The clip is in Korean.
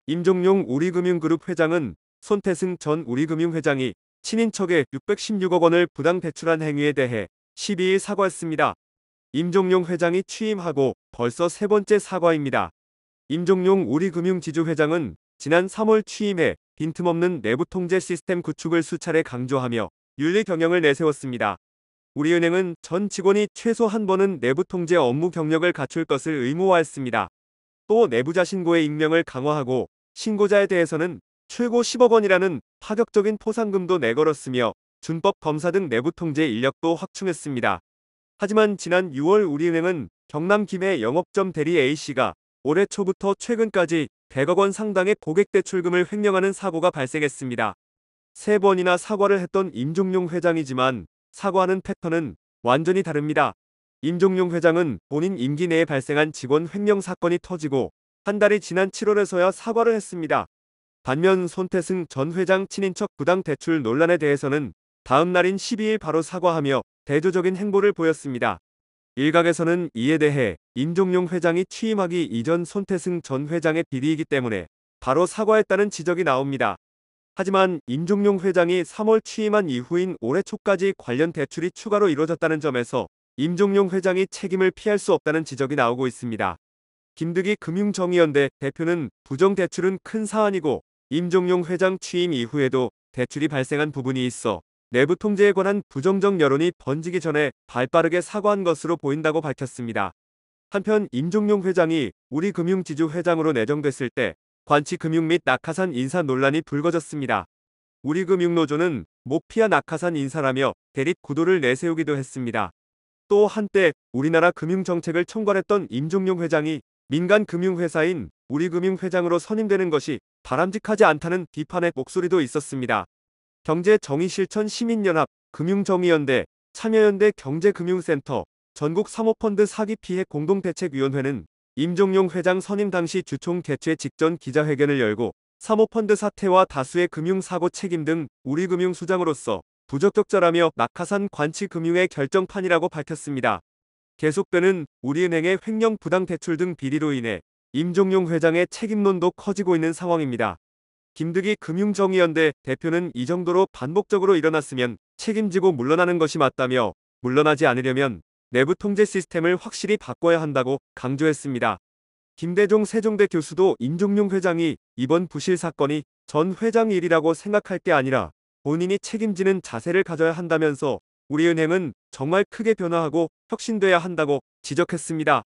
임종용 우리금융그룹 회장은 손태승 전 우리금융회장이 친인척에 616억 원을 부당 대출한 행위에 대해 12일 사과했습니다. 임종용 회장이 취임하고 벌써 세 번째 사과입니다. 임종용 우리금융지주회장은 지난 3월 취임해 빈틈없는 내부 통제 시스템 구축을 수차례 강조하며 윤리 경영을 내세웠습니다. 우리은행은 전 직원이 최소 한 번은 내부 통제 업무 경력을 갖출 것을 의무화했습니다. 또 내부자 신고의 익명을 강화하고 신고자에 대해서는 최고 10억 원이라는 파격적인 포상금도 내걸었으며 준법 검사 등 내부 통제 인력도 확충했습니다. 하지만 지난 6월 우리은행은 경남 김해 영업점 대리 A씨가 올해 초부터 최근까지 100억 원 상당의 고객 대출금을 횡령하는 사고가 발생했습니다. 세 번이나 사과를 했던 임종용 회장이지만 사과하는 패턴은 완전히 다릅니다. 임종용 회장은 본인 임기 내에 발생한 직원 횡령 사건이 터지고 한 달이 지난 7월에서야 사과를 했습니다. 반면 손태승 전 회장 친인척 부당 대출 논란에 대해서는 다음 날인 12일 바로 사과하며 대조적인 행보를 보였습니다. 일각에서는 이에 대해 임종용 회장이 취임하기 이전 손태승 전 회장의 비리이기 때문에 바로 사과했다는 지적이 나옵니다. 하지만 임종용 회장이 3월 취임한 이후인 올해 초까지 관련 대출이 추가로 이뤄졌다는 점에서 임종용 회장이 책임을 피할 수 없다는 지적이 나오고 있습니다. 김득희 금융정의연대 대표는 부정대출은 큰 사안이고 임종용 회장 취임 이후에도 대출이 발생한 부분이 있어 내부 통제에 관한 부정적 여론이 번지기 전에 발빠르게 사과한 것으로 보인다고 밝혔습니다. 한편 임종용 회장이 우리금융지주 회장으로 내정됐을 때 관치금융 및 낙하산 인사 논란이 불거졌습니다. 우리금융노조는 모피아 낙하산 인사라며 대립 구도를 내세우기도 했습니다. 또 한때 우리나라 금융정책을 총괄했던 임종용 회장이 민간 금융회사인 우리금융회장으로 선임되는 것이 바람직하지 않다는 비판의 목소리도 있었습니다. 경제정의실천 시민연합, 금융정의연대, 참여연대 경제금융센터, 전국 사모펀드 사기 피해 공동대책위원회는 임종용 회장 선임 당시 주총 개최 직전 기자회견을 열고 사모펀드 사태와 다수의 금융사고 책임 등 우리금융 수장으로서 부적격자라며 낙하산 관치금융의 결정판이라고 밝혔습니다. 계속되는 우리은행의 횡령 부당 대출 등 비리로 인해 임종용 회장의 책임론도 커지고 있는 상황입니다. 김득희 금융정의연대 대표는 이 정도로 반복적으로 일어났으면 책임지고 물러나는 것이 맞다며 물러나지 않으려면 내부 통제 시스템을 확실히 바꿔야 한다고 강조했습니다. 김대종 세종대 교수도 임종용 회장이 이번 부실 사건이 전 회장 일이라고 생각할 게 아니라 본인이 책임지는 자세를 가져야 한다면서 우리은행은 정말 크게 변화하고 혁신돼야 한다고 지적했습니다.